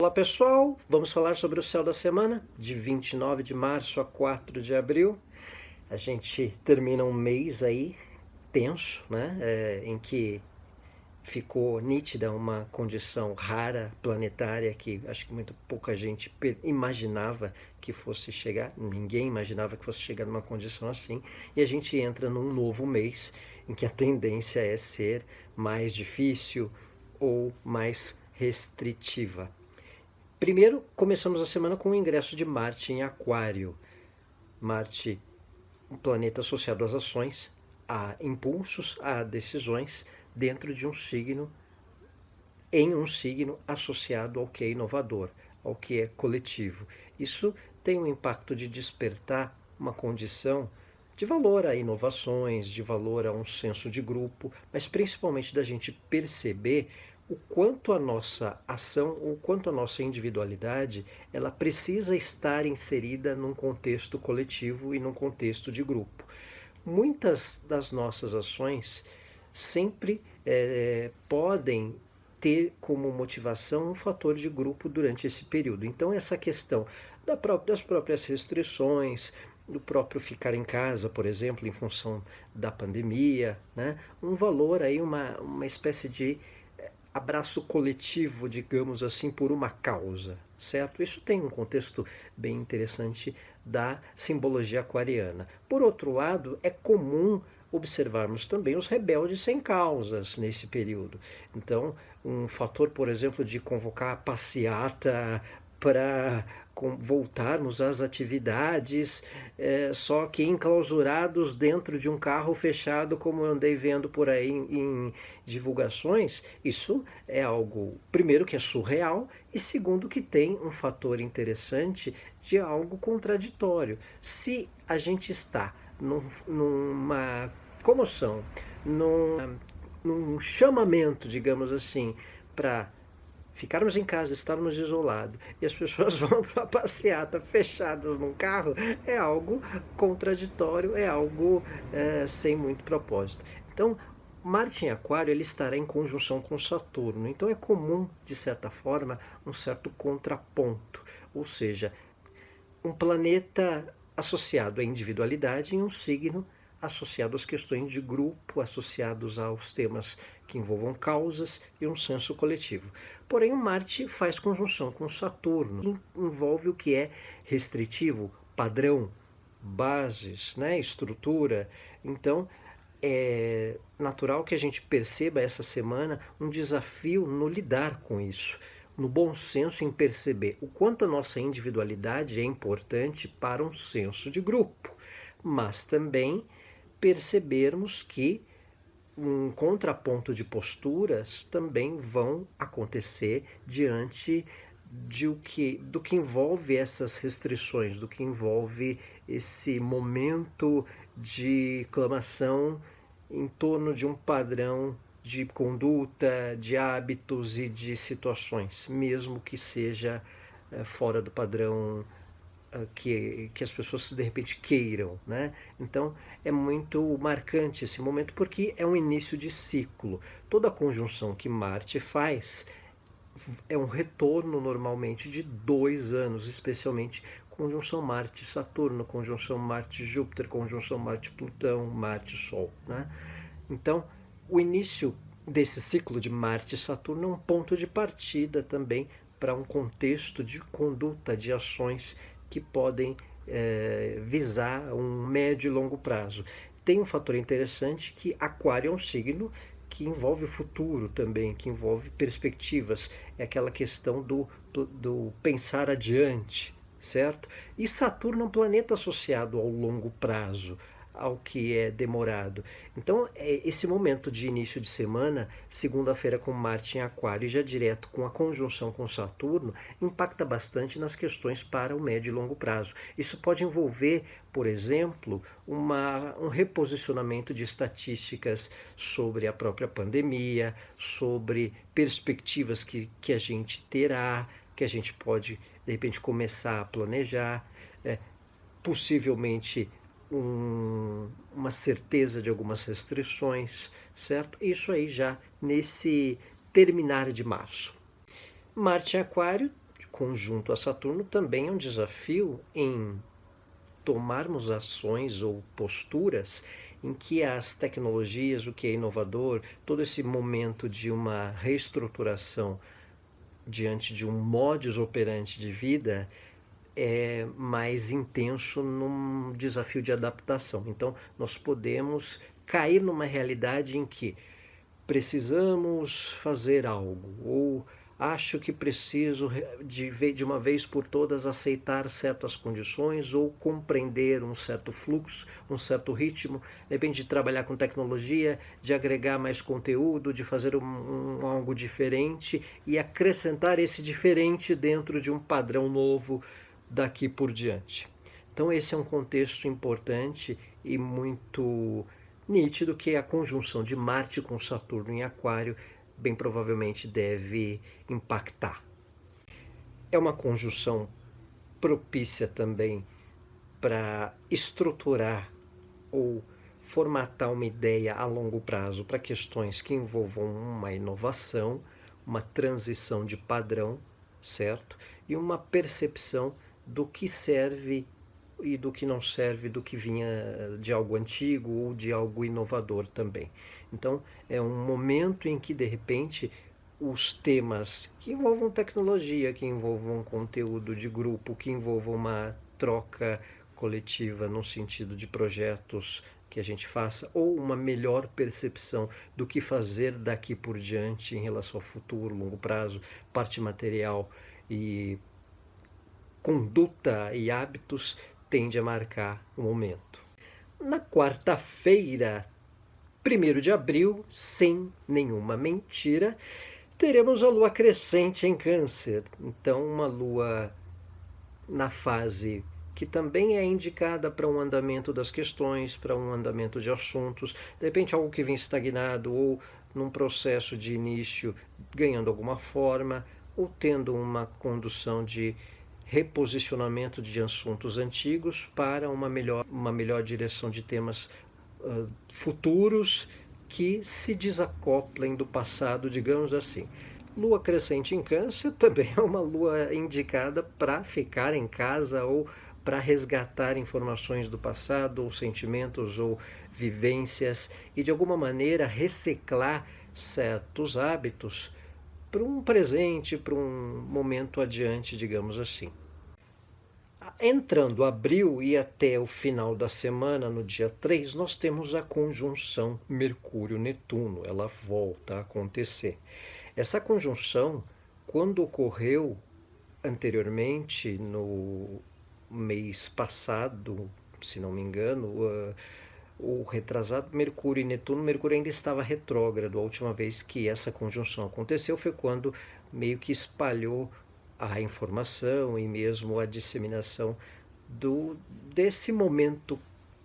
Olá pessoal, vamos falar sobre o céu da semana, de 29 de março a 4 de abril. A gente termina um mês aí tenso, né? Em que ficou nítida uma condição rara planetária que acho que muito pouca gente imaginava que fosse chegar, ninguém imaginava que fosse chegar numa condição assim, e a gente entra num novo mês em que a tendência é ser mais difícil ou mais restritiva. Primeiro, começamos a semana com o ingresso de Marte em Aquário. Marte, um planeta associado às ações, a impulsos, a decisões, dentro de um signo, em um signo associado ao que é inovador, ao que é coletivo. Isso tem um impacto de despertar uma condição de valor a inovações, de valor a um senso de grupo, mas principalmente da gente perceber o quanto a nossa ação, o quanto a nossa individualidade, ela precisa estar inserida num contexto coletivo e num contexto de grupo. Muitas das nossas ações sempre podem ter como motivação um fator de grupo durante esse período. Então essa questão das próprias restrições, do próprio ficar em casa, por exemplo, em função da pandemia, né? Um valor aí, uma espécie de abraço coletivo, digamos assim, por uma causa, certo? Isso tem um contexto bem interessante da simbologia aquariana. Por outro lado, é comum observarmos também os rebeldes sem causas nesse período. Então, um fator, por exemplo, de convocar a passeata para voltarmos às atividades, só que enclausurados dentro de um carro fechado, como eu andei vendo por aí em divulgações. Isso é algo, primeiro, que é surreal, e segundo, que tem um fator interessante de algo contraditório. Se a gente está numa comoção, num chamamento, digamos assim, para ficarmos em casa, estarmos isolados, e as pessoas vão para a passeata fechadas num carro, é algo contraditório, é algo sem muito propósito. Então, Marte em Aquário, ele estará em conjunção com Saturno, então é comum, de certa forma, um certo contraponto, ou seja, um planeta associado à individualidade em um signo associado às questões de grupo, associados aos temas que envolvam causas e um senso coletivo. Porém, o Marte faz conjunção com Saturno, que envolve o que é restritivo, padrão, bases, né, estrutura. Então, é natural que a gente perceba essa semana um desafio no lidar com isso, no bom senso em perceber o quanto a nossa individualidade é importante para um senso de grupo, mas também percebermos que um contraponto de posturas também vão acontecer diante do que envolve essas restrições, do que envolve esse momento de clamação em torno de um padrão de conduta, de hábitos e de situações, mesmo que seja fora do padrão que as pessoas de repente queiram, né? Então é muito marcante esse momento porque é um início de ciclo. Toda a conjunção que Marte faz é um retorno normalmente de 2 anos, especialmente conjunção Marte-Saturno, conjunção Marte-Júpiter, conjunção Marte-Plutão, Marte-Sol, né? Então o início desse ciclo de Marte-Saturno é um ponto de partida também para um contexto de conduta, de ações que podem visar um médio e longo prazo. Tem um fator interessante que Aquário é um signo que envolve o futuro também, que envolve perspectivas, é aquela questão do pensar adiante, certo? E Saturno é um planeta associado ao longo prazo, ao que é demorado. Então, esse momento de início de semana, segunda-feira com Marte em Aquário e já direto com a conjunção com Saturno, impacta bastante nas questões para o médio e longo prazo. Isso pode envolver, por exemplo, um reposicionamento de estatísticas sobre a própria pandemia, sobre perspectivas que a gente terá, que a gente pode, de repente, começar a planejar, possivelmente uma certeza de algumas restrições, certo? Isso aí já nesse terminar de março. Marte em Aquário conjunto a Saturno também é um desafio em tomarmos ações ou posturas em que as tecnologias, o que é inovador, todo esse momento de uma reestruturação diante de um modus operandi de vida é mais intenso num desafio de adaptação. Então, nós podemos cair numa realidade em que precisamos fazer algo, ou acho que preciso de uma vez por todas aceitar certas condições ou compreender um certo fluxo, um certo ritmo, depende de trabalhar com tecnologia, de agregar mais conteúdo, de fazer algo diferente e acrescentar esse diferente dentro de um padrão novo daqui por diante. Então esse é um contexto importante e muito nítido que a conjunção de Marte com Saturno em Aquário bem provavelmente deve impactar. É uma conjunção propícia também para estruturar ou formatar uma ideia a longo prazo para questões que envolvam uma inovação, uma transição de padrão, certo? E uma percepção do que serve e do que não serve, do que vinha de algo antigo ou de algo inovador também. Então, é um momento em que, de repente, os temas que envolvam tecnologia, que envolvam conteúdo de grupo, que envolvam uma troca coletiva no sentido de projetos que a gente faça, ou uma melhor percepção do que fazer daqui por diante em relação ao futuro, longo prazo, parte material e conduta e hábitos, tende a marcar o momento. Na quarta-feira, 1º de abril, sem nenhuma mentira, teremos a lua crescente em Câncer. Então, uma lua na fase que também é indicada para um andamento das questões, para um andamento de assuntos, de repente algo que vem estagnado ou num processo de início ganhando alguma forma, ou tendo uma condução de reposicionamento de assuntos antigos para uma melhor direção de temas futuros que se desacoplem do passado, digamos assim. Lua crescente em Câncer também é uma lua indicada para ficar em casa ou para resgatar informações do passado, ou sentimentos, ou vivências, e de alguma maneira reciclar certos hábitos para um presente, para um momento adiante, digamos assim. Entrando abril e até o final da semana, no dia 3, nós temos a conjunção Mercúrio-Netuno, ela volta a acontecer. Essa conjunção, quando ocorreu anteriormente, no mês passado, se não me engano, o retrasado Mercúrio e Netuno, Mercúrio ainda estava retrógrado. A última vez que essa conjunção aconteceu foi quando meio que espalhou a informação e mesmo a disseminação desse momento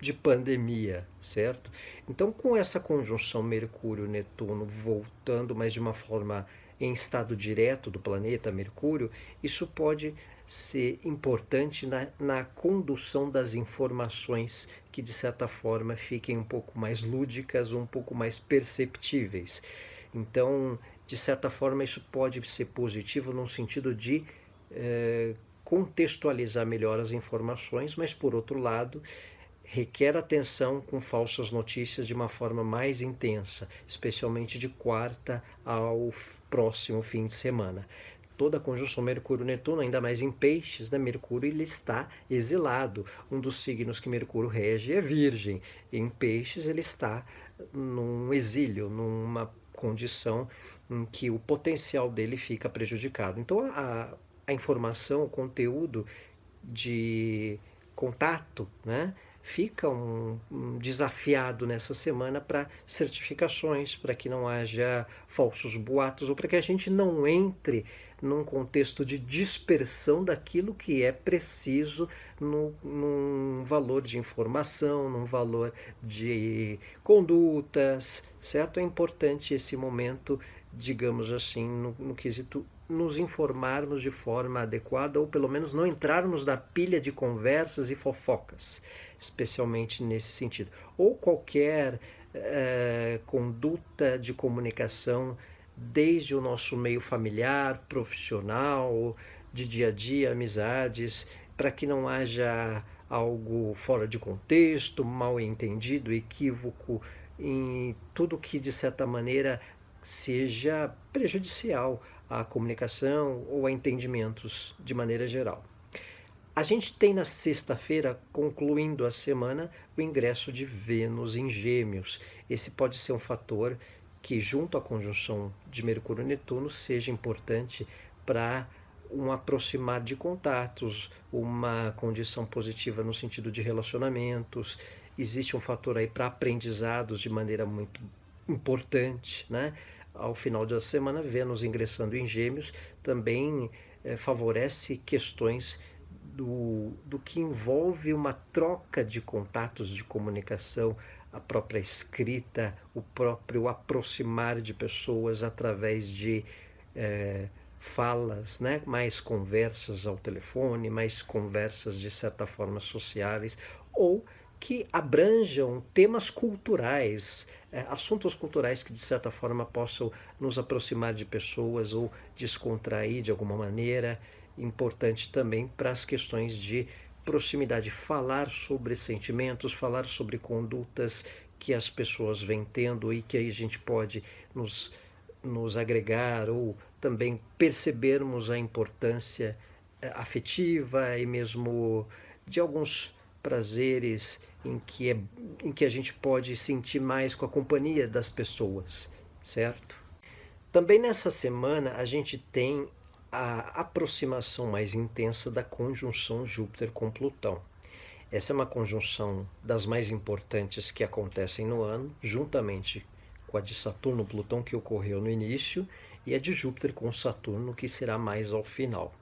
de pandemia, certo? Então, com essa conjunção Mercúrio-Netuno voltando, mas de uma forma em estado direto do planeta Mercúrio, isso pode ser importante na condução das informações que, de certa forma, fiquem um pouco mais lúdicas, um pouco mais perceptíveis. Então, de certa forma, isso pode ser positivo no sentido de contextualizar melhor as informações, mas, por outro lado, requer atenção com falsas notícias de uma forma mais intensa, especialmente de quarta ao próximo fim de semana. Toda a conjunção Mercúrio-Netuno, ainda mais em Peixes, né? Mercúrio ele está exilado. Um dos signos que Mercúrio rege é Virgem. Em Peixes ele está num exílio, numa condição em que o potencial dele fica prejudicado. Então a informação, o conteúdo de contato, né, fica desafiado nessa semana para certificações, para que não haja falsos boatos ou para que a gente não entre num contexto de dispersão daquilo que é preciso num valor de informação, num valor de condutas, certo? É importante esse momento, digamos assim, no quesito nos informarmos de forma adequada ou pelo menos não entrarmos na pilha de conversas e fofocas, especialmente nesse sentido. Ou qualquer conduta de comunicação desde o nosso meio familiar, profissional, de dia a dia, amizades, para que não haja algo fora de contexto, mal entendido, equívoco, em tudo que de certa maneira seja prejudicial à comunicação ou a entendimentos de maneira geral. A gente tem na sexta-feira, concluindo a semana, o ingresso de Vênus em Gêmeos. Esse pode ser um fator que, junto à conjunção de Mercúrio e Netuno, seja importante para um aproximar de contatos, uma condição positiva no sentido de relacionamentos. Existe um fator aí para aprendizados de maneira muito importante, né? Ao final da semana, Vênus ingressando em Gêmeos também favorece questões do que envolve uma troca de contatos de comunicação, a própria escrita, o próprio aproximar de pessoas através de falas, né? Mais conversas ao telefone, mais conversas de certa forma sociáveis, ou que abranjam temas culturais, assuntos culturais que de certa forma possam nos aproximar de pessoas ou descontrair de alguma maneira. Importante também para as questões de proximidade, falar sobre sentimentos, falar sobre condutas que as pessoas vêm tendo e que aí a gente pode nos agregar ou também percebermos a importância afetiva e mesmo de alguns prazeres em que a gente pode sentir mais com a companhia das pessoas, certo? Também nessa semana a gente tem a aproximação mais intensa da conjunção Júpiter com Plutão. Essa é uma conjunção das mais importantes que acontecem no ano, juntamente com a de Saturno-Plutão, que ocorreu no início, e a de Júpiter com Saturno, que será mais ao final.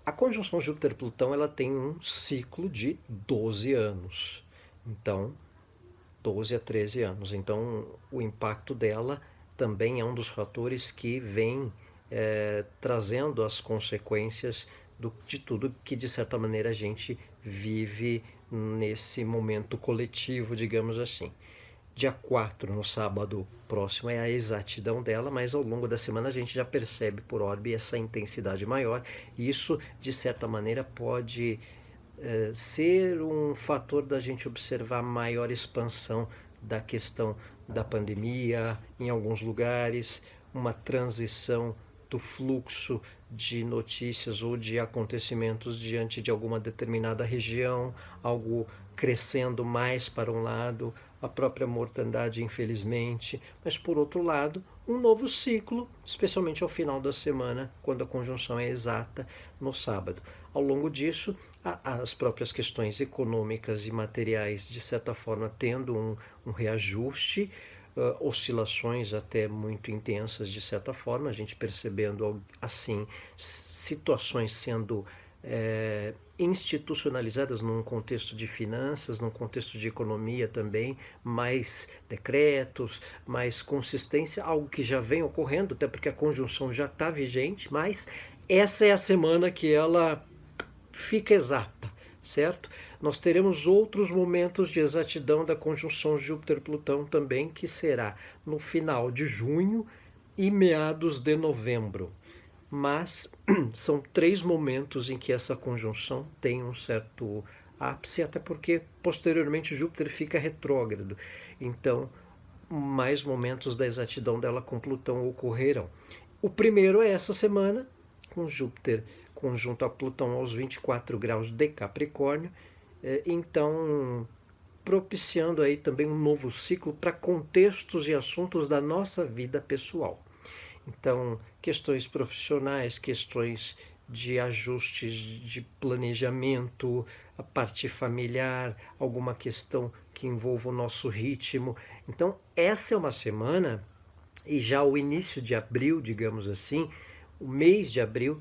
A conjunção Júpiter-Plutão ela tem um ciclo de 12 anos, então 12 a 13 anos. Então o impacto dela também é um dos fatores que vem trazendo as consequências de tudo que de certa maneira a gente vive nesse momento coletivo, digamos assim. Dia 4, no sábado próximo, é a exatidão dela, mas ao longo da semana a gente já percebe por orbe essa intensidade maior, e isso de certa maneira pode ser um fator da gente observar maior expansão da questão da pandemia em alguns lugares, uma transição do fluxo de notícias ou de acontecimentos diante de alguma determinada região, algo crescendo mais para um lado, a própria mortandade, infelizmente, mas por outro lado, um novo ciclo, especialmente ao final da semana, quando a conjunção é exata no sábado. Ao longo disso, as próprias questões econômicas e materiais, de certa forma, tendo um reajuste, oscilações até muito intensas, de certa forma, a gente percebendo assim situações sendo institucionalizadas num contexto de finanças, num contexto de economia também, mais decretos, mais consistência, algo que já vem ocorrendo, até porque a conjunção já está vigente, mas essa é a semana que ela fica exata, certo? Nós teremos outros momentos de exatidão da conjunção Júpiter-Plutão também, que será no final de junho e meados de novembro. Mas são 3 momentos em que essa conjunção tem um certo ápice, até porque posteriormente Júpiter fica retrógrado. Então, mais momentos da exatidão dela com Plutão ocorrerão. O primeiro é essa semana, com Júpiter conjunto a Plutão aos 24 graus de Capricórnio, então propiciando aí também um novo ciclo para contextos e assuntos da nossa vida pessoal. Então, questões profissionais, questões de ajustes de planejamento, a parte familiar, alguma questão que envolva o nosso ritmo. Então, essa é uma semana, e já o início de abril, digamos assim, o mês de abril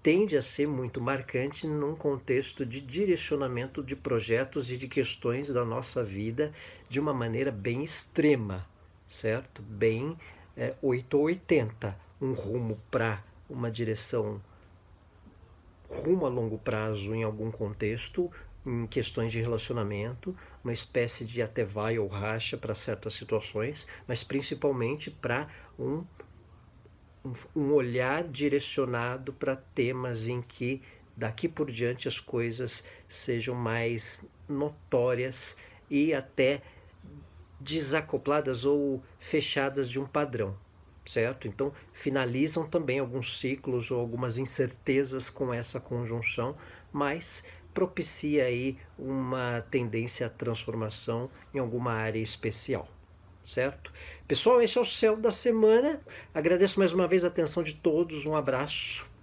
tende a ser muito marcante num contexto de direcionamento de projetos e de questões da nossa vida de uma maneira bem extrema, certo? Bem 8 ou 80, um rumo para uma direção, rumo a longo prazo em algum contexto, em questões de relacionamento, uma espécie de até vai ou racha para certas situações, mas principalmente para um um olhar direcionado para temas em que daqui por diante as coisas sejam mais notórias e até desacopladas ou fechadas de um padrão, certo? Então finalizam também alguns ciclos ou algumas incertezas com essa conjunção, mas propicia aí uma tendência à transformação em alguma área especial, certo? Pessoal, esse é o Céu da Semana. Agradeço mais uma vez a atenção de todos, um abraço